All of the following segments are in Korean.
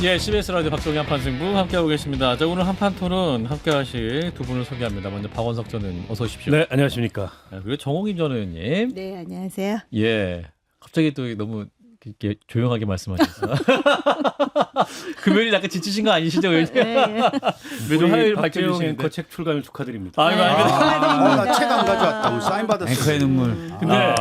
예, CBS 라디오 박정희 한판승부 함께하고 계십니다. 자, 오늘 한판토론 함께하실 두 분을 소개합니다. 먼저 박원석 전 의원님 어서 오십시오. 네, 안녕하십니까. 그리고 정홍인 전 의원님. 네, 안녕하세요. 예, 갑자기 또 너무 이렇게 조용하게 말씀하셔서 금요일이 약간 지치신 거 아니시죠, 의원님? 네, 매주 화요일 박재용 밝혀주시는데. 앵커 책 출간을 축하드립니다. 아이고, 아이고. 나 책 안 가져왔다. 오늘 사인 받았어. 앵커의 눈물. 근데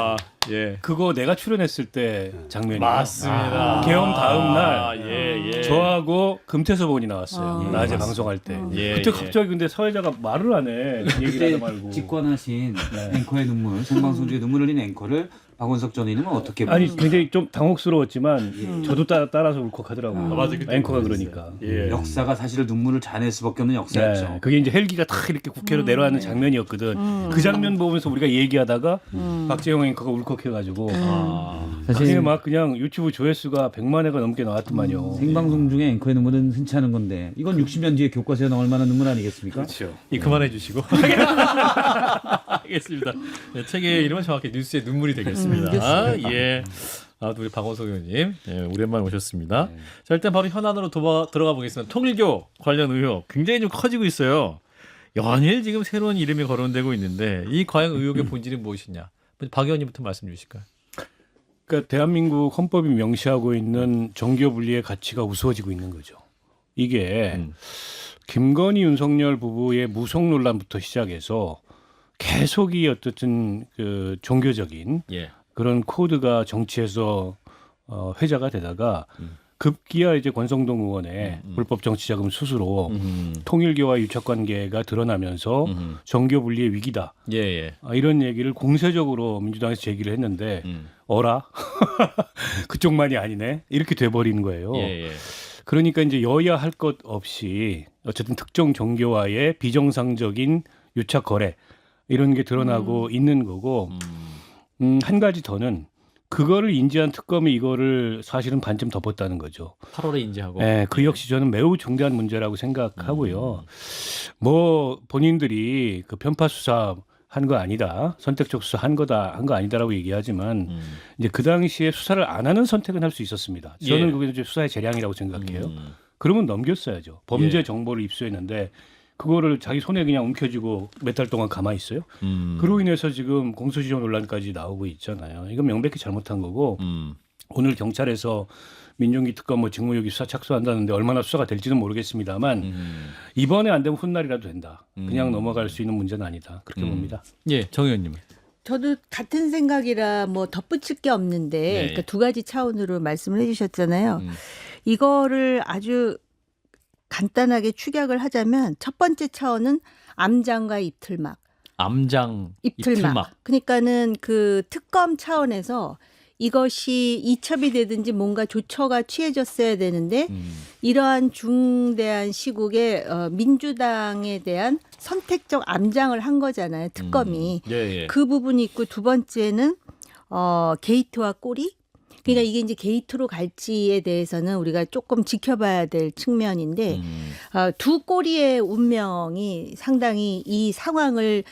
예, 그거 내가 출연했을 때 장면이에요. 맞습니다. 개엄 다음 날 예. 저하고 금태섭원이 나왔어요. 낮에 방송할 때. 예, 그때 예. 갑자기 근데 사회자가 말을 안 해. 얘기를 하다 말고. 직관하신 앵커의 눈물, 생방송 중에 눈물 흘린 앵커를 박원석 전 의원님은 어떻게 아니 보세요? 굉장히 좀 당혹스러웠지만 저도 따라서 울컥하더라고요. 맞아, 그때 앵커가 그랬어요. 그러니까. 예. 역사가 사실 눈물을 자낼 수밖에 없는 역사였죠. 네, 그게 이제 헬기가 탁 이렇게 국회로 내려가는 장면이었거든. 그 장면 보면서 우리가 얘기하다가 박재용 앵커가 울컥해가지고 사실 막 그냥 유튜브 조회수가 100만 회가 넘게 나왔더만요. 생방송 중에 앵커의 눈물은 흔치 않은 건데 이건 60년 뒤에 교과서에 나올 만한 눈물 아니겠습니까? 그렇죠. 그만해 주시고. 알겠습니다. 네, 책의 이름은 정확히 뉴스의 눈물이 되겠습니다. 예. 우리 박원석 의원님, 예, 오랜만에 오셨습니다. 자, 일단 바로 현안으로 들어가 보겠습니다. 통일교 관련 의혹 굉장히 좀 커지고 있어요. 연일 지금 새로운 이름이 거론되고 있는데 이 과연 의혹의 본질이 무엇이냐? 박 의원님부터 말씀 주실까요? 그러니까 대한민국 헌법이 명시하고 있는 정교 분리의 가치가 우스워지고 있는 거죠. 이게 김건희 윤석열 부부의 무속 논란부터 시작해서 계속이 어쨌든 그 종교적인 예. 그런 코드가 정치에서 회자가 되다가 급기야 이제 권성동 의원의 불법 정치자금 수수로 통일교와 유착관계가 드러나면서 정교 분리의 위기다. 예. 이런 얘기를 공세적으로 민주당에서 제기를 했는데 어라? 그쪽만이 아니네. 이렇게 돼버리는 거예요. 예. 그러니까 이제 여야 할 것 없이 어쨌든 특정 종교와의 비정상적인 유착 거래 이런 게 드러나고 있는 거고 한 가지 더는 그거를 인지한 특검이 이거를 사실은 반쯤 덮었다는 거죠. 8월에 인지하고. 네, 그 역시 저는 매우 중대한 문제라고 생각하고요. 뭐 본인들이 그 편파 수사 한 거 아니다, 선택적 수사 한 거 아니다라고 얘기하지만 이제 그 당시에 수사를 안 하는 선택은 할 수 있었습니다. 저는 예. 그게 이제 수사의 재량이라고 생각해요. 그러면 넘겼어야죠. 범죄 예. 정보를 입수했는데 그거를 자기 손에 그냥 움켜쥐고 몇 달 동안 가만히 있어요. 그로 인해서 지금 공소시효 논란까지 나오고 있잖아요. 이건 명백히 잘못한 거고 오늘 경찰에서 민정기 특검 뭐 직무유기 수사 착수한다는데 얼마나 수사가 될지는 모르겠습니다만 이번에 안 되면 훗날이라도 된다. 그냥 넘어갈 수 있는 문제는 아니다. 그렇게 봅니다. 예, 정 의원님은. 저도 같은 생각이라 뭐 덧붙일 게 없는데 네. 그러니까 두 가지 차원으로 말씀을 해주셨잖아요. 이거를 아주 간단하게 축약을 하자면 첫 번째 차원은 암장과 입틀막. 암장 입틀막. 그러니까는 그 특검 차원에서 이것이 이첩이 되든지 뭔가 조처가 취해졌어야 되는데 이러한 중대한 시국에 민주당에 대한 선택적 암장을 한 거잖아요. 특검이. 예. 그 부분이 있고 두 번째는 게이트와 꼬리. 그러니까 이게 이제 게이트로 갈지에 대해서는 우리가 조금 지켜봐야 될 측면인데 두 꼬리의 운명이 상당히 이 상황을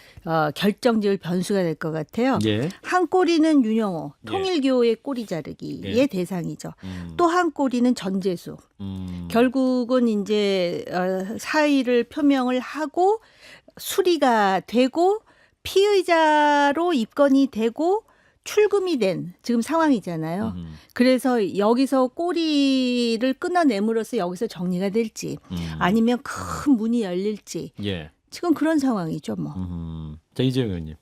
결정지을 변수가 될 것 같아요. 예. 한 꼬리는 윤영호 예. 통일교의 꼬리 자르기의 예. 대상이죠. 또 한 꼬리는 전재수. 음. 결국은 이제 사의를 표명을 하고 수리가 되고 피의자로 입건이 되고 출금이 된 지금 상황이잖아요. 그래서 여기서 꼬리를 끊어내므로써 여기서 정리가 될지 아니면 큰 문이 열릴지 예. 지금 그런 상황이죠. 뭐. 자, 이재용 의원님.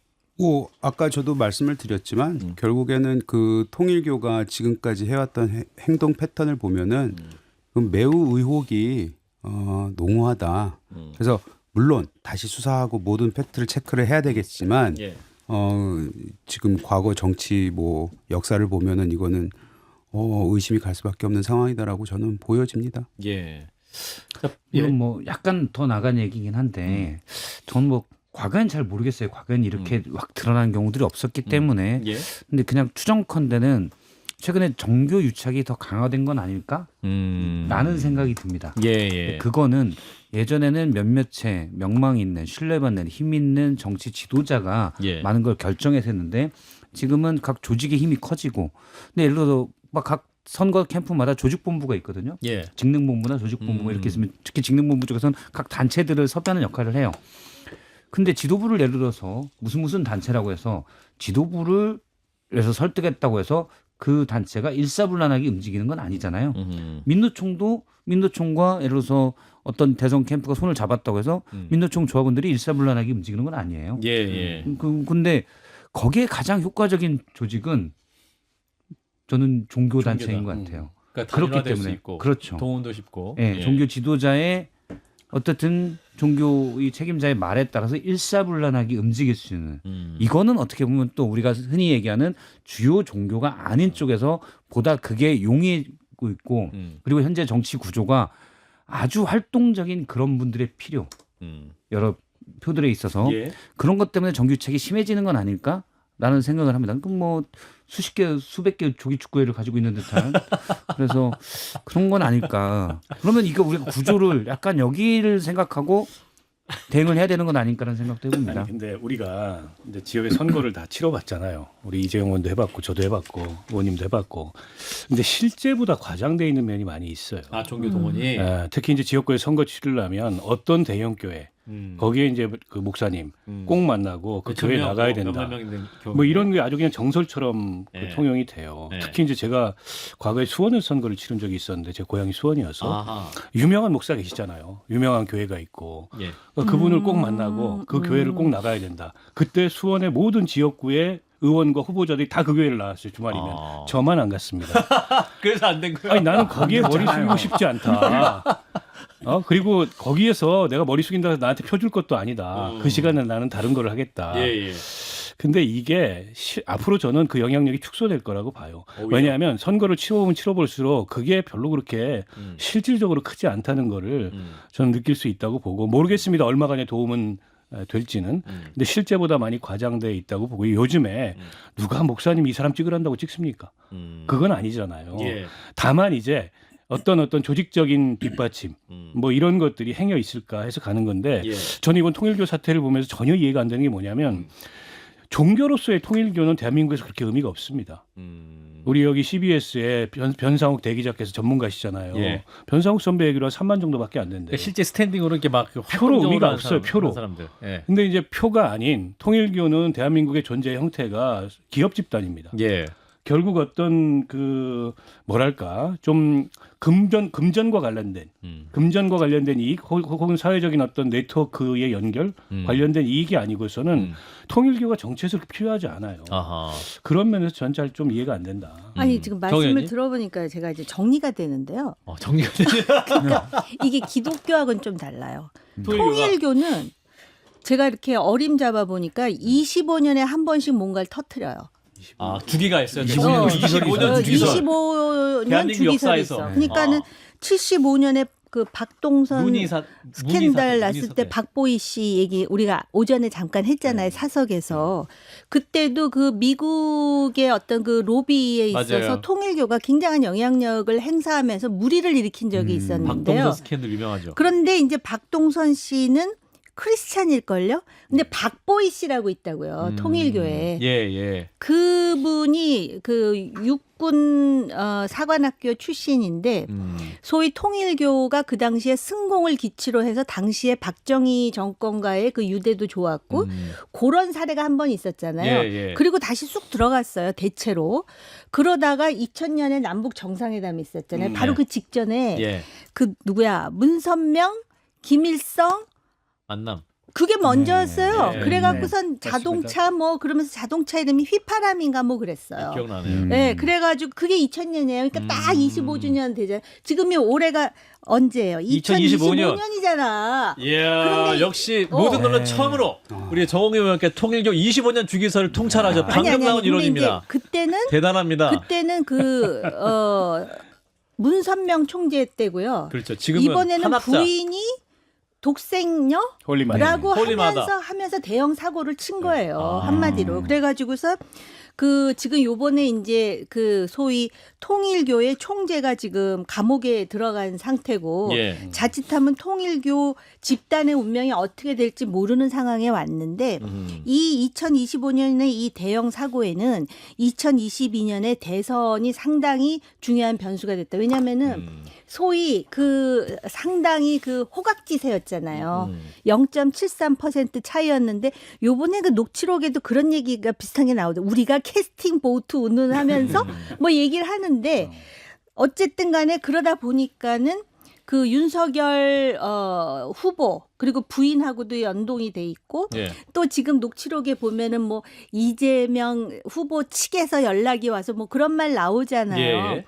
아까 저도 말씀을 드렸지만 결국에는 그 통일교가 지금까지 해왔던 행동 패턴을 보면은 매우 의혹이 농후하다. 그래서 물론 다시 수사하고 모든 팩트를 체크를 해야 되겠지만 예. 지금 과거 정치 뭐 역사를 보면은 이거는 의심이 갈 수밖에 없는 상황이다라고 저는 보여집니다. 예. 이건 뭐 약간 더 나간 얘기긴 한데 전 뭐 과거엔 잘 모르겠어요. 과거엔 이렇게 확 드러난 경우들이 없었기 때문에. 예. 근데 그냥 추정컨대는 최근에 정교 유착이 더 강화된 건 아닐까? 라는 생각이 듭니다. 예. 그거는 예전에는 몇몇의 명망 있는 신뢰받는 힘 있는 정치 지도자가 많은 걸 결정해서 했는데 지금은 각 조직의 힘이 커지고 근데 예를 들어서 막 각 선거 캠프마다 조직본부가 있거든요. 예. 직능본부나 조직본부가 이렇게 있으면 특히 직능본부 쪽에서는 각 단체들을 섭외하는 역할을 해요. 근데 지도부를 예를 들어서 무슨 단체라고 해서 지도부를 해서 설득했다고 해서 그 단체가 일사불란하게 움직이는 건 아니잖아요. 민노총과 예를 들어서 어떤 대선 캠프가 손을 잡았다고 해서 민노총 조합원들이 일사불란하게 움직이는 건 아니에요. 예, 예. 근데 거기에 가장 효과적인 조직은 저는 종교 단체인 것 같아요. 그러니까 그렇기 단일화될 수 때문에 있고 그렇죠. 동원도 쉽고. 예, 예. 종교 지도자의 어떻든 종교의 책임자의 말에 따라서 일사불란하게 움직일 수 있는 이거는 어떻게 보면 또 우리가 흔히 얘기하는 주요 종교가 아닌 쪽에서 보다 그게 용이고 있고 그리고 현재 정치 구조가 아주 활동적인 그런 분들의 필요 여러 표들에 있어서 예. 그런 것 때문에 정규책이 심해지는 건 아닐까라는 생각을 합니다. 그럼 뭐 수십 개, 수백 개 조기 축구회를 가지고 있는 듯한 그래서 그런 건 아닐까. 그러면 이거 우리가 구조를 약간 여기를 생각하고 대응을 해야 되는 건 아닐까라는 생각도 해봅니다. 아니, 근데 우리가 이제 지역의 선거를 다 치러봤잖아요. 우리 이재용 의원도 해봤고 저도 해봤고 의원님도 해봤고. 근데 실제보다 과장돼 있는 면이 많이 있어요. 아, 종교 동원이. 예, 특히 이제 지역구에 선거 치르려면 어떤 대형 교회 거기에 이제 그 목사님 꼭 만나고 그 교회 나가야 된다. 뭐 이런 게 아주 그냥 정설처럼 그 예. 통용이 돼요. 예. 특히 이제 제가 과거에 수원에서 선거를 치른 적이 있었는데 제 고향이 수원이어서 아하. 유명한 목사 계시잖아요. 유명한 교회가 있고 예. 그러니까 그분을 꼭 만나고 그 교회를 꼭 나가야 된다. 그때 수원의 모든 지역구의 의원과 후보자들이 다 그 교회를 나왔어요. 주말이면. 아. 저만 안 갔습니다. 그래서 안 된 거야. 아니 나는 거기에 머리 숙이고 싶지 않다. 그리고 거기에서 내가 머리 숙인다 해서 나한테 표 줄 것도 아니다. 그 시간에 나는 다른 거를 하겠다. 예, 예. 근데 이게 앞으로 저는 그 영향력이 축소될 거라고 봐요. 오히려? 왜냐하면 선거를 치러보면 치러볼수록 그게 별로 그렇게 실질적으로 크지 않다는 거를 저는 느낄 수 있다고 보고 모르겠습니다. 얼마간의 도움은 될지는. 근데 실제보다 많이 과장돼 있다고 보고 요즘에 누가 목사님 이 사람 찍으란다고 찍습니까? 그건 아니잖아요. 예. 다만 이제 어떤 조직적인 뒷받침 뭐 이런 것들이 행여 있을까 해서 가는 건데 예. 저는 이번 통일교 사태를 보면서 전혀 이해가 안 되는 게 뭐냐면 종교로서의 통일교는 대한민국에서 그렇게 의미가 없습니다. 우리 여기 CBS에 변상욱 대기자께서 전문가시잖아요. 예. 변상욱 선배 얘기로 한 3만 정도밖에 안 된대요. 실제 스탠딩으로 이렇게 막 표로 의미가 하는 없어요, 표로. 사람들. 예. 근데 이제 표가 아닌 통일교는 대한민국의 존재 형태가 기업 집단입니다. 예. 결국 어떤 그 뭐랄까 좀 금전과 관련된 이익 혹은 사회적인 어떤 네트워크의 연결 관련된 이익이 아니고서는 통일교가 정치에서 그렇게 필요하지 않아요. 아하. 그런 면에서 전 잘 좀 이해가 안 된다. 아니 지금 말씀을 정의원님? 들어보니까 제가 이제 정리가 되는데요. 정리가 되네. 이게 기독교하고는 좀 달라요. 통일교가? 통일교는 제가 이렇게 어림잡아 보니까 25년에 한 번씩 뭔가를 터트려요. 아, 주기가 있어요. 25년 25년 주기설. 25년 대한민국 주기설이 역사에서. 있어. 그러니까는 75년에 그 박동선 스캔들 났을 때 박보희 씨 얘기 우리가 오전에 잠깐 했잖아요. 사석에서. 그때도 그 미국의 어떤 그 로비에 있어서 맞아요. 통일교가 굉장한 영향력을 행사하면서 무리를 일으킨 적이 있었는데요. 박동선 스캔들 유명하죠. 그런데 이제 박동선 씨는 크리스찬일걸요? 근데 박보희 씨라고 있다고요. 통일교에. 예, 예. 그분이 그 육군 사관학교 출신인데 소위 통일교가 그 당시에 승공을 기치로 해서 당시에 박정희 정권과의 그 유대도 좋았고 그런 사례가 한 번 있었잖아요. 예, 예. 그리고 다시 쑥 들어갔어요. 대체로. 그러다가 2000년에 남북 정상회담이 있었잖아요. 바로 네. 그 직전에 예. 그 누구야 문선명, 김일성 만남. 그게 먼저였어요. 네. 그래갖고선 자동차 뭐 그러면서 자동차 이름이 휘파람인가 뭐 그랬어요. 기억나네요. 네, 그래가지고 그게 2000년이에요. 그러니까 딱 25주년 되잖아요. 지금이 올해가 언제예요? 2025년. 2025년이잖아. 이야, 그런데 역시 모든 언론 네. 처음으로 우리 정홍희 의원께 통일교 25년 주기설을 통찰하죠. 방금 나온 근데 이론입니다. 이제 그때는 대단합니다. 그 문선명 총재 때고요. 그렇죠. 지금은 이번에는 한학자. 부인이 독생녀? 홀리마다. 라고 홀리마다. 하면서 대형 사고를 친 거예요. 아. 한마디로. 그래가지고서 그 지금 요번에 이제 그 소위 통일교의 총재가 지금 감옥에 들어간 상태고 예. 자칫하면 통일교 집단의 운명이 어떻게 될지 모르는 상황에 왔는데 이 2025년의 이 대형 사고에는 2022년의 대선이 상당히 중요한 변수가 됐다. 왜냐하면은 소위 그 상당히 그 호각지세였잖아요. 0.73% 차이였는데 요번에 그 녹취록에도 그런 얘기가 비슷한 게 나오죠. 우리가 캐스팅 보트 운운 하면서 뭐 얘기를 하는데 어쨌든 간에 그러다 보니까는 그 윤석열 후보 그리고 부인하고도 연동이 돼 있고 예. 또 지금 녹취록에 보면은 뭐 이재명 후보 측에서 연락이 와서 뭐 그런 말 나오잖아요. 예.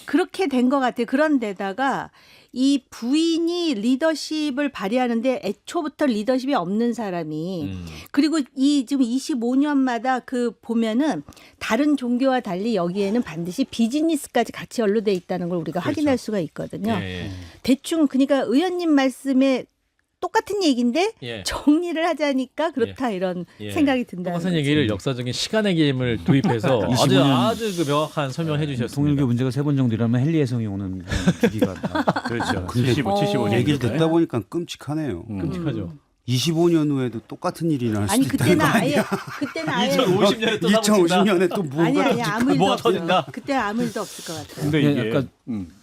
그렇게 된 것 같아요. 그런데다가 이 부인이 리더십을 발휘하는데 애초부터 리더십이 없는 사람이 그리고 이 지금 25년마다 그 보면은 다른 종교와 달리 여기에는 반드시 비즈니스까지 같이 연루돼 있다는 걸 우리가 확인할 수가 있거든요. 예. 대충 그러니까 의원님 말씀에 똑같은 얘기인데 예. 정리를 하자니까 그렇다 이런 예. 생각이 든다는 똑같은 거죠. 얘기를 역사적인 시간의 개념을 도입해서 아주 그 명확한 설명해 주셨습니다. 통일교 문제가 3번 정도 일어나면 헨리 혜성이 오는 주기가 그렇죠. 근데 75년 얘기를 듣다 보니까 끔찍하네요. 끔찍하죠. 25년 후에도 똑같은 일이 일어날 수도 아니 있다는 거 아니야? 그때는 아예 2050년에 또 2050년에 또 뭐가 아니 아무 일도 뭐가 없어요. 터진다? 그때 아무 일도 없을 것 같아요. 근데 이게 약간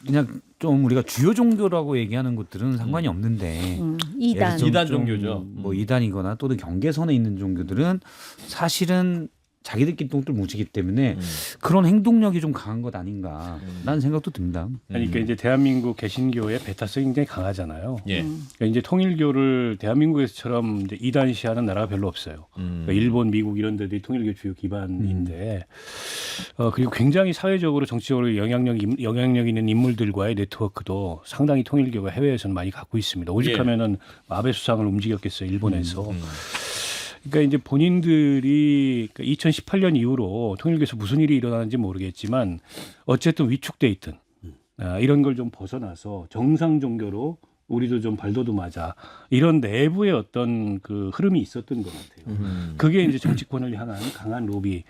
그냥 좀 우리가 주요 종교라고 얘기하는 것들은 상관이 없는데 이단. 좀 이단 종교죠. 뭐 이단이거나 또는 경계선에 있는 종교들은 사실은 자기들끼리 똥들 뭉치기 때문에 그런 행동력이 좀 강한 것 아닌가라는 생각도 듭니다. 아니, 그러니까 이제 대한민국 개신교의 베타성이 굉장히 강하잖아요. 예. 그러니까 이제 통일교를 대한민국에서처럼 이제 이단시하는 나라가 별로 없어요. 그러니까 일본, 미국 이런 데들이 통일교 주요 기반인데 그리고 굉장히 사회적으로 정치적으로 영향력 있는 인물들과의 네트워크도 상당히 통일교가 해외에서는 많이 갖고 있습니다. 오직하면은 아베 수상을 움직였겠어요, 일본에서. 그러니까 이제 본인들이 2018년 이후로 통일교에서 무슨 일이 일어나는지 모르겠지만 어쨌든 위축돼 있던 이런 걸 좀 벗어나서 정상 종교로 우리도 좀 발돋움하자 이런 내부의 어떤 그 흐름이 있었던 것 같아요. 그게 이제 정치권을 향한 강한 로비,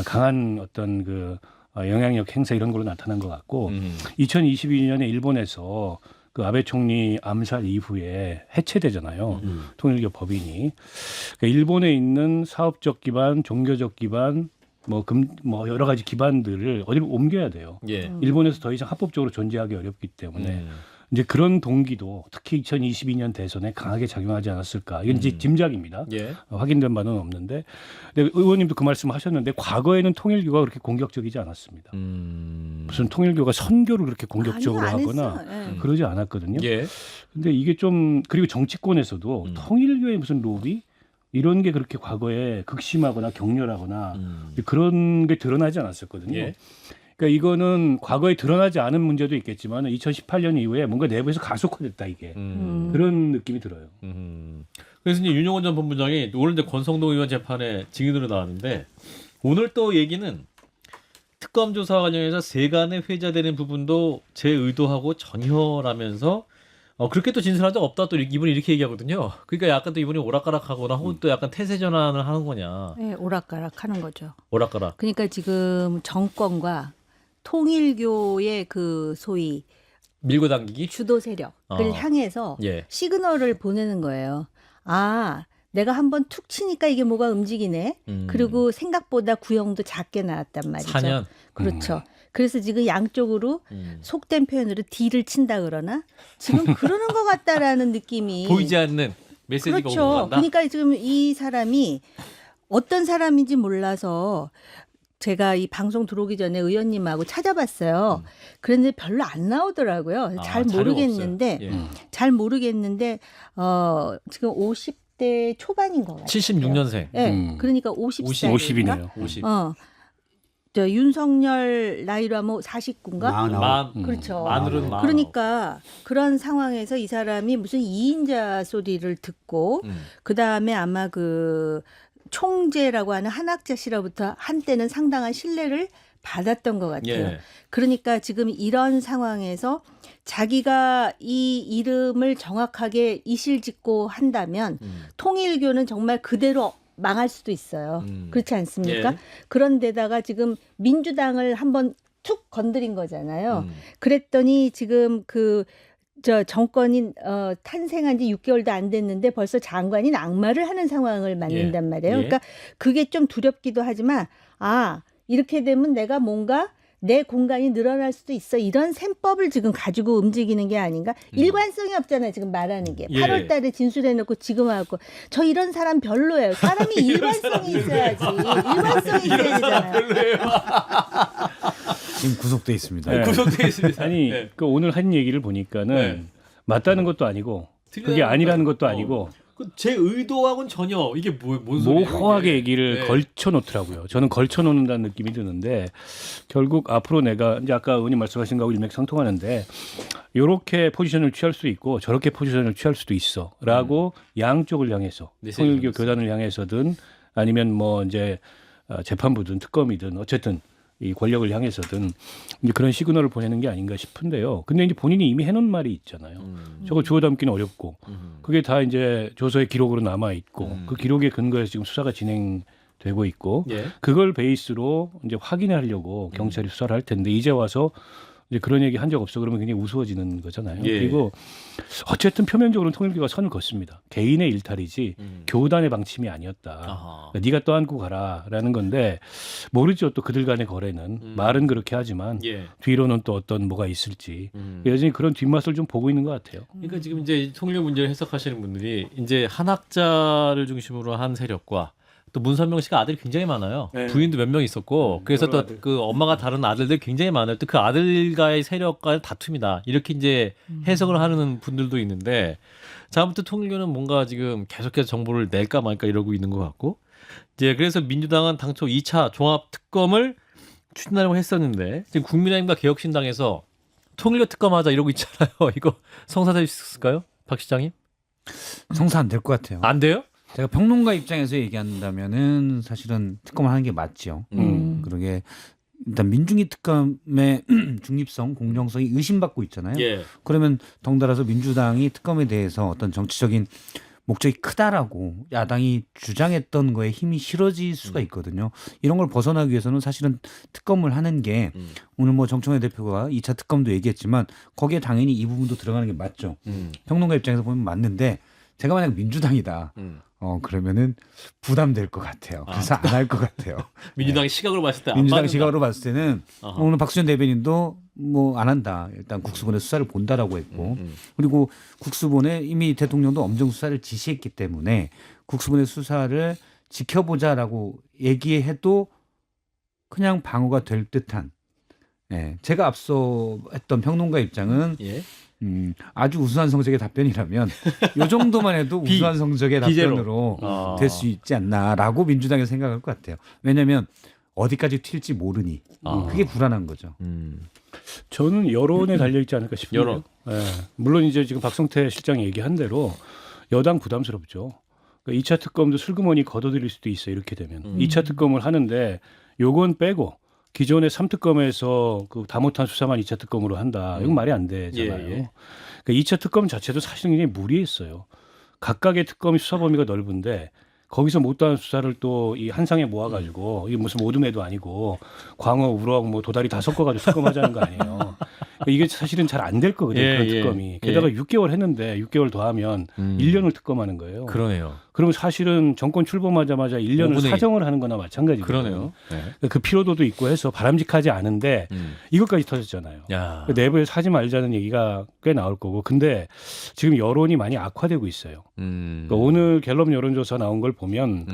강한 어떤 그 영향력 행사 이런 걸로 나타난 것 같고 2022년에 일본에서 그 아베 총리 암살 이후에 해체되잖아요. 통일교 법인이. 그러니까 일본에 있는 사업적 기반, 종교적 기반, 뭐 여러 가지 기반들을 어디로 옮겨야 돼요. 예. 일본에서 더 이상 합법적으로 존재하기 어렵기 때문에 이제 그런 동기도 특히 2022년 대선에 강하게 작용하지 않았을까. 이건 이제 짐작입니다. 예. 확인된 바는 없는데 근데 의원님도 그 말씀하셨는데 과거에는 통일교가 그렇게 공격적이지 않았습니다. 무슨 통일교가 선교를 그렇게 공격적으로 아니요, 안 하거나 했어요. 예. 그러지 않았거든요. 예. 근데 이게 좀 그리고 정치권에서도 통일교의 무슨 로비 이런 게 그렇게 과거에 극심하거나 격렬하거나 그런 게 드러나지 않았었거든요. 예. 그러니까 이거는 과거에 드러나지 않은 문제도 있겠지만 2018년 이후에 뭔가 내부에서 가속화됐다 이게 그런 느낌이 들어요. 그래서 이제 윤용원 전 본부장이 오늘 이제 권성동 의원 재판에 증인으로 나왔는데 오늘 또 얘기는 특검 조사 과정에서 세간에 회자되는 부분도 제 의도하고 전혀라면서 그렇게 또 진술한 적 없다 또 이분이 이렇게 얘기하거든요. 그러니까 약간 또 이분이 오락가락하거나 혹은 또 약간 태세 전환을 하는 거냐. 네, 오락가락 하는 거죠. 오락가락. 그러니까 지금 정권과 통일교의 그 소위 밀고 당기기. 주도 세력을 향해서 예. 시그널을 보내는 거예요. 아, 내가 한번 툭 치니까 이게 뭐가 움직이네. 그리고 생각보다 구형도 작게 나왔단 말이죠. 4년. 그렇죠. 그래서 지금 양쪽으로 속된 표현으로 딜을 친다 그러나 지금 그러는 것 같다라는 느낌이 보이지 않는 메시지가 오고 그렇죠. 간다. 그러니까 지금 이 사람이 어떤 사람인지 몰라서 제가 이 방송 들어오기 전에 의원님하고 찾아봤어요. 그런데 별로 안 나오더라고요. 잘 자료가 모르겠는데 없어요. 예. 잘 모르겠는데 지금 50대 초반인 것 같아요. 76년생. 네, 그러니까 50살 50이네요. 50. 저 윤석열 나이로 하면 49인가? 만. 그렇죠. 만으로는 만. 그러니까 그런 상황에서 이 사람이 무슨 2인자 소리를 듣고 그 다음에 아마 그 총재라고 하는 한학자 씨로부터 한때는 상당한 신뢰를 받았던 것 같아요. 예. 그러니까 지금 이런 상황에서 자기가 이 이름을 정확하게 이실직고 한다면 통일교는 정말 그대로 망할 수도 있어요. 그렇지 않습니까? 예. 그런데다가 지금 민주당을 한번 툭 건드린 거잖아요. 그랬더니 지금 저 정권이 탄생한 지 6개월도 안 됐는데 벌써 장관이 낙마를 하는 상황을 만든단 말이에요. 예. 그러니까 그게 좀 두렵기도 하지만 이렇게 되면 내가 뭔가 내 공간이 늘어날 수도 있어. 이런 셈법을 지금 가지고 움직이는 게 아닌가. 일관성이 없잖아요. 지금 말하는 게. 예. 8월 달에 진술해놓고 지금 하고. 저 이런 사람 별로예요. 사람이 일관성이 있어야지. 일관성이 있어야 되잖아요. 지금 구속돼 있습니다. 네. 구속돼 있습니다. 아니 네. 그 오늘 한 얘기를 보니까는 네. 맞다는 것도 아니고 그게 틀리다는 아니라는 것도 것도 아니고. 아니고 제 의도하고는 전혀 이게 뭔 소리예요? 모호하게 이게? 얘기를 네. 걸쳐 놓더라고요. 저는 걸쳐 놓는다는 느낌이 드는데 결국 앞으로 내가 이제 아까 의원님 말씀하신 거하고 일맥상통하는데 이렇게 포지션을 취할 수 있고 저렇게 포지션을 취할 수도 있어라고 양쪽을 향해서 네, 통일교 세상에. 교단을 향해서든 아니면 뭐 이제 재판부든 특검이든 어쨌든 이 권력을 향해서든 이제 그런 시그널을 보내는 게 아닌가 싶은데요. 근데 이제 본인이 이미 해놓은 말이 있잖아요. 저거 주워 담기는 어렵고 그게 다 이제 조서의 기록으로 남아 있고 그 기록에 근거해서 지금 수사가 진행되고 있고 예. 그걸 베이스로 이제 확인하려고 경찰이 수사를 할 텐데 이제 와서 이제 그런 얘기 한 적 없어 그러면 굉장히 우스워지는 거잖아요. 예. 그리고 어쨌든 표면적으로는 통일교가 선을 걷습니다. 개인의 일탈이지 교단의 방침이 아니었다. 아하. 그러니까 네가 떠안고 가라라는 건데 모르죠. 또 그들 간의 거래는 말은 그렇게 하지만 예. 뒤로는 또 어떤 뭐가 있을지 여전히 그런 뒷맛을 좀 보고 있는 것 같아요. 그러니까 지금 이제 통일교 문제를 해석하시는 분들이 이제 한학자를 중심으로 한 세력과 또 문선명 씨가 아들이 굉장히 많아요. 네. 부인도 몇 명 있었고 그래서 여러 또 아들. 그 엄마가 다른 아들들 굉장히 많아요. 또 그 아들과의 세력과의 다툼이다. 이렇게 이제 해석을 하는 분들도 있는데 자, 아무튼 통일교는 뭔가 지금 계속해서 정보를 낼까 말까 이러고 있는 것 같고 이제 그래서 민주당은 당초 2차 종합 특검을 추진하려고 했었는데 지금 국민의힘과 개혁신당에서 통일교 특검하자 이러고 있잖아요. 이거 성사될 수 있을까요, 박 시장님? 성사 안 될 것 같아요. 안 돼요? 제가 평론가 입장에서 얘기한다면은 사실은 특검을 하는 게 맞죠. 그러게 일단 민중위 특검의 중립성, 공정성이 의심받고 있잖아요. 예. 그러면 덩달아서 민주당이 특검에 대해서 어떤 정치적인 목적이 크다라고 야당이 주장했던 거에 힘이 실어질 수가 있거든요. 이런 걸 벗어나기 위해서는 사실은 특검을 하는 게 오늘 뭐 정청래 대표가 2차 특검도 얘기했지만 거기에 당연히 이 부분도 들어가는 게 맞죠. 평론가 입장에서 보면 맞는데 제가 만약 민주당이다. 그러면은 부담될 것 같아요. 그래서 안 할 것 같아요. 민주당의 시각으로 봤을 때 안 민주당 받는다. 시각으로 봤을 때는 아하. 오늘 박수현 대변인도 뭐 안 한다. 일단 국수본의 수사를 본다라고 했고 그리고 국수본에 이미 대통령도 엄정 수사를 지시했기 때문에 국수본의 수사를 지켜보자라고 얘기해도 그냥 방어가 될 듯한. 예, 제가 앞서 했던 평론가 입장은 예. 아주 우수한 성적의 답변이라면 이 정도만 해도 우수한 성적의 비제로. 답변으로 될 수 있지 않나라고 민주당이 생각할 것 같아요. 왜냐하면 어디까지 튈지 모르니 그게 불안한 거죠. 저는 여론에 달려 있지 않을까 싶어요. 여론. 예. 물론 이제 지금 박성태 실장이 얘기한 대로 여당 부담스럽죠. 그러니까 2차 특검도 슬그머니 걷어들일 수도 있어요. 이렇게 되면 2차 특검을 하는데 요건 빼고 기존의 3특검에서 그 다 못한 수사만 2차 특검으로 한다. 이건 말이 안 되잖아요. 예, 예. 그러니까 2차 특검 자체도 사실 굉장히 무리했어요. 각각의 특검이 수사 범위가 넓은데 거기서 못다한 수사를 또 이 한 상에 모아가지고 이게 무슨 오둠에도 아니고 광어, 우럭, 뭐 도다리 다 섞어가지고 특검하자는 거 아니에요. 그러니까 이게 사실은 잘 안 될 거거든요. 예, 그런 예. 특검이. 게다가 6개월 했는데 6개월 더하면 1년을 특검하는 거예요. 그러네요. 그러면 사실은 정권 출범하자마자 1년을 5분의 1. 사정을 하는 거나 마찬가지거든요. 그러네요. 네. 그 피로도도 있고 해서 바람직하지 않은데 이것까지 터졌잖아요. 야. 그 내부에서 하지 말자는 얘기가 꽤 나올 거고. 근데 지금 여론이 많이 악화되고 있어요. 그러니까 오늘 갤럽 여론조사 나온 걸 보면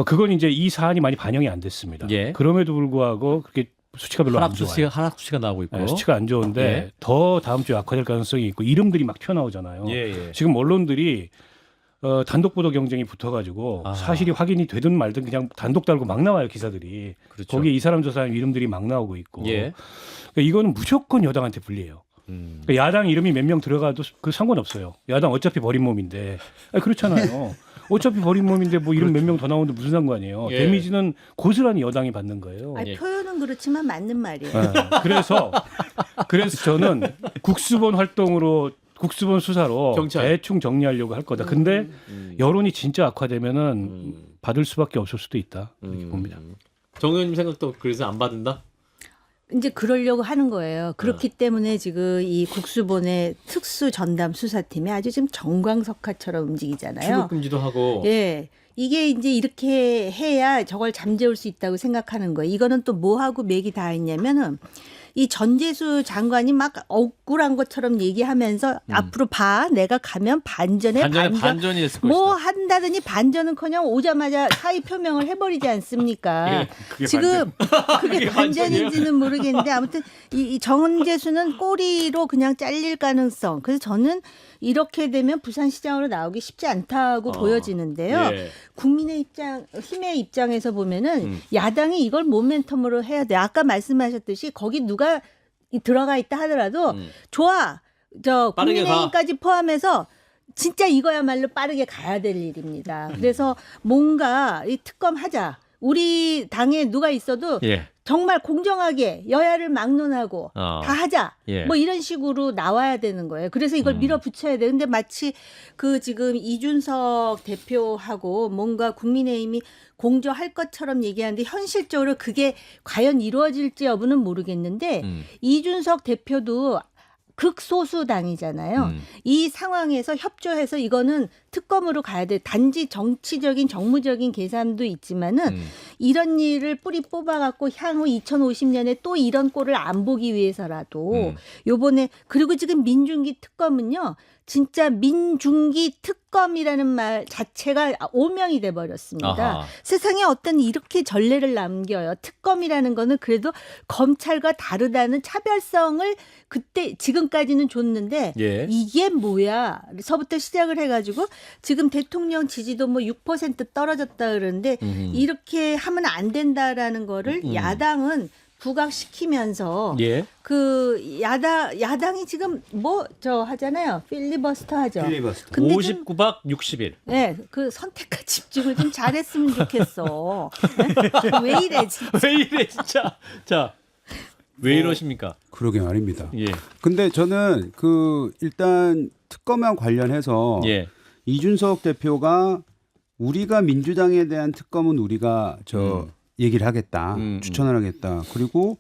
그건 이제 이 사안이 많이 반영이 안 됐습니다. 예. 그럼에도 불구하고 그렇게 수치가 별로 안 좋아요. 하락 수치가 나오고 있고. 네, 수치가 안 좋은데 예. 더 다음 주에 악화될 가능성이 있고 이름들이 막 튀어나오잖아요. 예, 예. 지금 언론들이 단독 보도 경쟁이 붙어가지고 아. 사실이 확인이 되든 말든 그냥 단독 달고 막 나와요 기사들이. 그렇죠. 거기에 이 사람 저 사람 이름들이 막 나오고 있고. 예. 그러니까 이거는 무조건 여당한테 불리해요. 그러니까 야당 이름이 몇 명 들어가도 그 상관없어요. 야당 어차피 버린 몸인데. 아니, 그렇잖아요. 어차피 버린 몸인데 뭐 이름 몇 명 더 나오는데 무슨 상관이에요. 예. 데미지는 고스란히 여당이 받는 거예요. 아니, 예. 표현은 그렇지만 맞는 말이에요. 네. 그래서 저는 국수본 활동으로 국수본 수사로 경찰. 대충 정리하려고 할 거다. 근데 여론이 진짜 악화되면은 받을 수밖에 없을 수도 있다 이렇게 봅니다. 정 의원님 생각도 그래서 안 받는다? 이제 그러려고 하는 거예요. 그렇기 때문에 지금 이 국수본의 특수 전담 수사팀이 아주 지금 정광석화처럼 움직이잖아요. 출국 금지도 하고. 예. 이게 이제 이렇게 해야 저걸 잠재울 수 있다고 생각하는 거예요. 이거는 또 뭐하고 맥이 다 있냐면은 이 전재수 장관이 막 억울한 것처럼 얘기하면서 앞으로 봐 내가 가면 반전에 반전이 됐을 뭐 것이다. 한다더니 반전은커녕 오자마자 사의 표명을 해버리지 않습니까? 그게 지금 그게 그게 반전인지는 모르겠는데 아무튼 이 정재수는 꼬리로 그냥 잘릴 가능성. 그래서 저는 이렇게 되면 부산시장으로 나오기 쉽지 않다고 보여지는데요. 예. 힘의 입장에서 보면은 야당이 이걸 모멘텀으로 해야 돼. 아까 말씀하셨듯이 거기 누가 들어가 있다 하더라도 좋아. 저 빠르게 국민의힘까지 포함해서 진짜 이거야말로 빠르게 가야 될 일입니다. 그래서 뭔가 이 특검 하자. 우리 당에 누가 있어도 예. 정말 공정하게 여야를 막론하고 다 하자. 예. 뭐 이런 식으로 나와야 되는 거예요. 그래서 이걸 밀어붙여야 돼. 근데 마치 그 지금 이준석 대표하고 뭔가 국민의힘이 공조할 것처럼 얘기하는데 현실적으로 그게 과연 이루어질지 여부는 모르겠는데 이준석 대표도 극소수당이잖아요. 이 상황에서 협조해서 이거는 특검으로 가야 돼. 단지 정치적인 정무적인 계산도 있지만은 이런 일을 뿌리 뽑아갖고 향후 2050년에 또 이런 꼴을 안 보기 위해서라도 요번에 그리고 지금 민중기 특검은요. 진짜 민중기 특검이라는 말 자체가 오명이 돼버렸습니다. 아하. 세상에 어떤 이렇게 전례를 남겨요. 특검이라는 거는 그래도 검찰과 다르다는 차별성을 그때 지금까지는 줬는데 예. 이게 뭐야? 서부터 시작을 해가지고 지금 대통령 지지도 뭐 6% 떨어졌다 그러는데 이렇게 하면 안 된다라는 거를 야당은 부각시키면서 예. 그 야당이 지금 뭐 저 하잖아요. 필리버스터 하죠. 필리버스터. 근데 59박 60일. 네, 그 선택과 집중을 좀 잘했으면 좋겠어. 왜 이래 진짜. 왜 이래 진짜. 자. 왜 이러십니까? 그러게 말입니다. 예. 근데 저는 그 일단 특검과 관련해서 예. 이준석 대표가 우리가 민주당에 대한 특검은 우리가 얘기를 하겠다, 추천을 하겠다. 그리고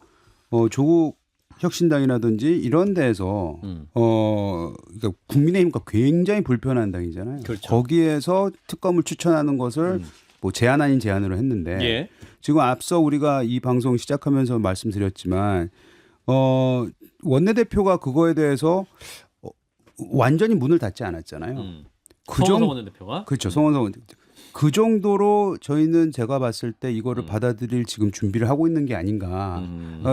조국 혁신당이라든지 이런 데에서 그러니까 국민의힘과 굉장히 불편한 당이잖아요. 그렇죠. 거기에서 특검을 추천하는 것을 뭐 제안 아닌 제안으로 했는데 예. 지금 앞서 우리가 이 방송 시작하면서 말씀드렸지만 원내대표가 그거에 대해서 완전히 문을 닫지 않았잖아요. 성원석 원내대표가. 그렇죠. 성원석 원내대표. 그 정도로 저희는 제가 봤을 때 이거를 받아들일 지금 준비를 하고 있는 게 아닌가.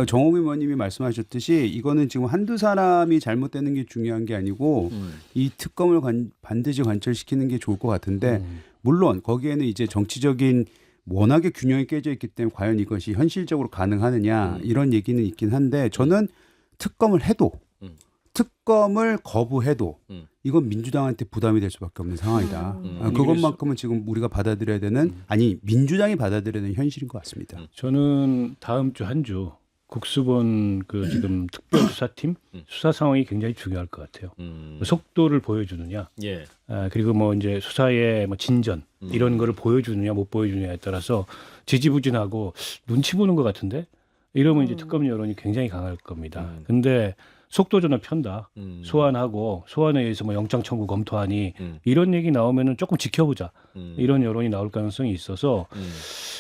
정홍 의원님이 말씀하셨듯이 이거는 지금 한두 사람이 잘못되는 게 중요한 게 아니고 이 특검을 반드시 관철시키는 게 좋을 것 같은데 물론 거기에는 이제 정치적인 워낙에 균형이 깨져 있기 때문에 과연 이것이 현실적으로 가능하느냐 이런 얘기는 있긴 한데 저는 특검을 해도 특검을 거부해도 이건 민주당한테 부담이 될 수밖에 없는 상황이다. 그것만큼은 지금 우리가 받아들여야 되는 아니 민주당이 받아들여야 되는 현실인 것 같습니다. 저는 다음 주 한 주 국수본 그 지금 특별수사팀 수사 상황이 굉장히 중요할 것 같아요. 속도를 보여주느냐, 예. 그리고 뭐 이제 수사의 뭐 진전 이런 거를 보여주느냐 못 보여주느냐에 따라서 지지부진하고 눈치 보는 것 같은데 이러면 이제 특검 여론이 굉장히 강할 겁니다. 근데 속도전을 편다. 소환하고 소환에 의해서 뭐 영장 청구 검토하니 이런 얘기 나오면은 조금 지켜보자. 이런 여론이 나올 가능성이 있어서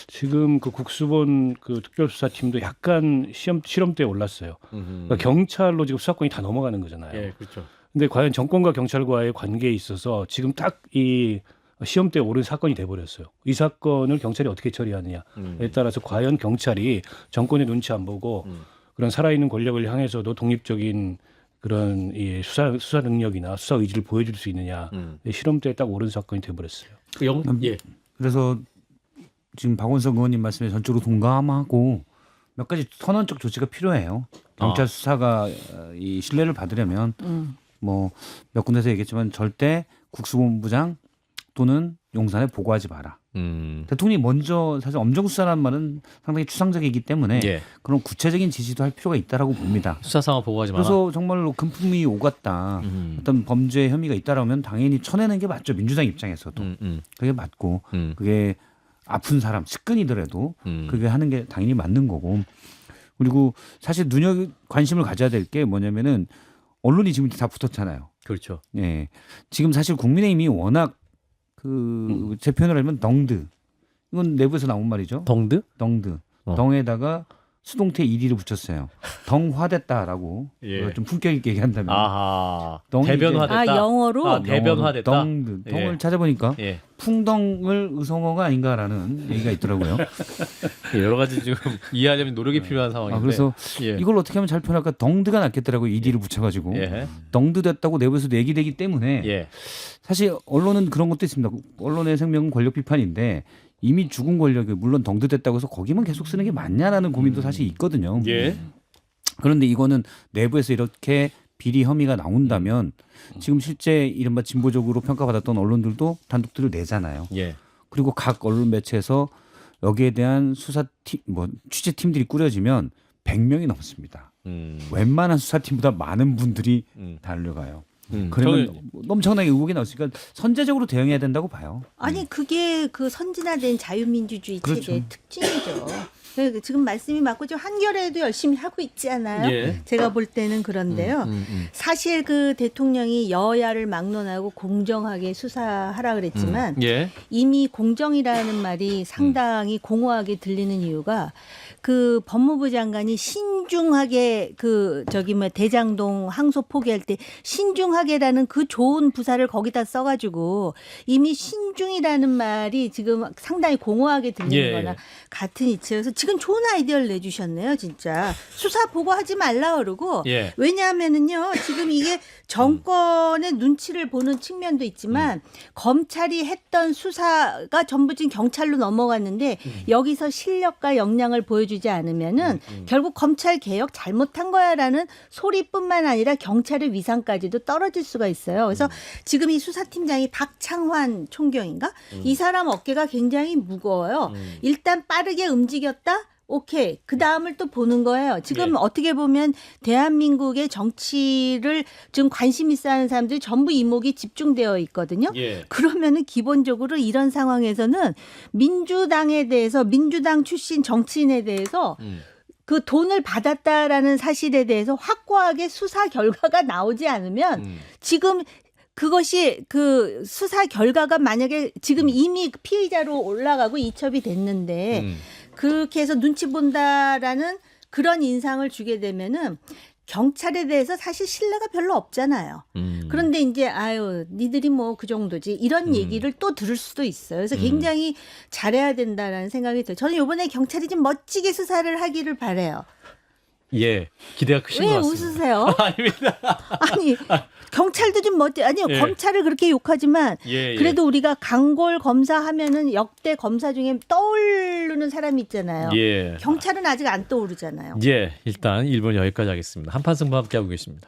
지금 그 국수본 그 특별수사팀도 약간 실험대에 올랐어요. 그러니까 경찰로 지금 수사권이 다 넘어가는 거잖아요. 예, 그렇죠. 근데 과연 정권과 경찰과의 관계에 있어서 지금 딱 이 시험대에 오른 사건이 돼버렸어요. 이 사건을 경찰이 어떻게 처리하느냐에 따라서 과연 경찰이 정권의 눈치 안 보고 그런 살아있는 권력을 향해서도 독립적인 그런 이 수사 능력이나 수사 의지를 보여줄 수 있느냐 실험대에 딱 오른 사건이 돼버렸어요. 예. 그래서 지금 박원석 의원님 말씀에 전적으로 동감하고 몇 가지 선언적 조치가 필요해요. 경찰 수사가 이 신뢰를 받으려면 뭐 몇 군데서 얘기했지만 절대 국수본부장 또는 용산에 보고하지 마라. 대통령이 먼저 사실 엄정수사라는 말은 상당히 추상적이기 때문에 예. 그런 구체적인 지시도 할 필요가 있다라고 봅니다. 수사 상황 보고하지 마라. 그래서 정말로 금품이 오갔다, 어떤 범죄 혐의가 있다라면 당연히 쳐내는 게 맞죠. 민주당 입장에서도 그게 맞고 그게 아픈 사람 측근이더라도 그게 하는 게 당연히 맞는 거고. 그리고 사실 관심을 가져야 될 게 뭐냐면은 언론이 지금 다 붙었잖아요. 그렇죠. 예. 지금 사실 국민의힘이 워낙 제 표현을 하면 덩드. 이건 내부에서 나온 말이죠. 덩드? 덩에다가 수동태 1위를 붙였어요. 덩화됐다라고 예. 좀 품격 있게 얘기한다면. 아하. 덩이 대변화됐다. 아, 영어로? 대변화됐다. 덩을 예. 찾아보니까 예. 풍덩을 의성어가 아닌가라는 얘기가 있더라고요. 여러 가지 지금 이해하려면 노력이 필요한 상황인데. 그래서 예. 이걸 어떻게 하면 잘 표현할까? 덩드가 낫겠더라고요. ED를 붙여가지고. 예. 덩드 됐다고 내부에서 얘기되기 때문에 예. 사실 언론은 그런 것도 있습니다. 언론의 생명은 권력 비판인데 이미 죽은 권력이 물론 덩드 됐다고 해서 거기만 계속 쓰는 게 맞냐라는 고민도 사실 있거든요. 예. 그런데 이거는 내부에서 이렇게 비리 혐의가 나온다면 지금 실제 이른바 진보적으로 평가받았던 언론들도 단독들을 내잖아요. 예. 그리고 각 언론 매체에서 여기에 대한 수사팀, 취재팀들이 꾸려지면 100명이 넘습니다. 웬만한 수사팀보다 많은 분들이 달려가요. 그러면 엄청나게 의혹이 나왔으니까 선제적으로 대응해야 된다고 봐요. 아니 그게 그 선진화된 자유민주주의 그렇죠. 체제의 특징이죠. 지금 말씀이 맞고 지금 한겨레도 열심히 하고 있잖아요. 예. 제가 볼 때는 그런데요. 사실 그 대통령이 여야를 막론하고 공정하게 수사하라 그랬지만 예. 이미 공정이라는 말이 상당히 공허하게 들리는 이유가 그 법무부 장관이 신중하게 대장동 항소 포기할 때 신중하게라는 그 좋은 부사를 거기다 써가지고 이미 신중이라는 말이 지금 상당히 공허하게 들리는 예. 거나 같은 이치여서 지금 좋은 아이디어를 내주셨네요, 진짜. 수사 보고하지 말라 그러고 예. 왜냐하면은요 지금 이게 정권의 눈치를 보는 측면도 있지만 검찰이 했던 수사가 전부 지금 경찰로 넘어갔는데 여기서 실력과 역량을 보여주지 않으면은 결국 검찰 개혁 잘못한 거야라는 소리뿐만 아니라 경찰의 위상까지도 떨어질 수가 있어요. 그래서 지금 이 수사팀장이 박창환 총경인가? 이 사람 어깨가 굉장히 무거워요. 일단 빠르게 움직였다? 오케이. 그 다음을 또 보는 거예요. 지금 예. 어떻게 보면 대한민국의 정치를 지금 관심 있어 하는 사람들이 전부 이목이 집중되어 있거든요. 예. 그러면은 기본적으로 이런 상황에서는 민주당에 대해서 민주당 출신 정치인에 대해서 그 돈을 받았다라는 사실에 대해서 확고하게 수사 결과가 나오지 않으면 지금 그것이 그 수사 결과가 만약에 지금 이미 피의자로 올라가고 이첩이 됐는데 그렇게 해서 눈치 본다라는 그런 인상을 주게 되면은 경찰에 대해서 사실 신뢰가 별로 없잖아요. 그런데 이제 니들이 뭐 그 정도지 이런 얘기를 또 들을 수도 있어요. 그래서 굉장히 잘해야 된다라는 생각이 들어요. 저는 이번에 경찰이 좀 멋지게 수사를 하기를 바라요. 예. 기대가 크신 것 왜 같습니다. 웃으세요? 아닙니다. 아니 경찰도 좀 아니요 예. 검찰을 그렇게 욕하지만 예, 예. 그래도 우리가 강골 검사하면은 역대 검사 중에 떠오르는 사람이 있잖아요. 예. 경찰은 아직 안 떠오르잖아요. 예. 일단 1분 여기까지 하겠습니다. 한판 승부 함께 하고 계십니다.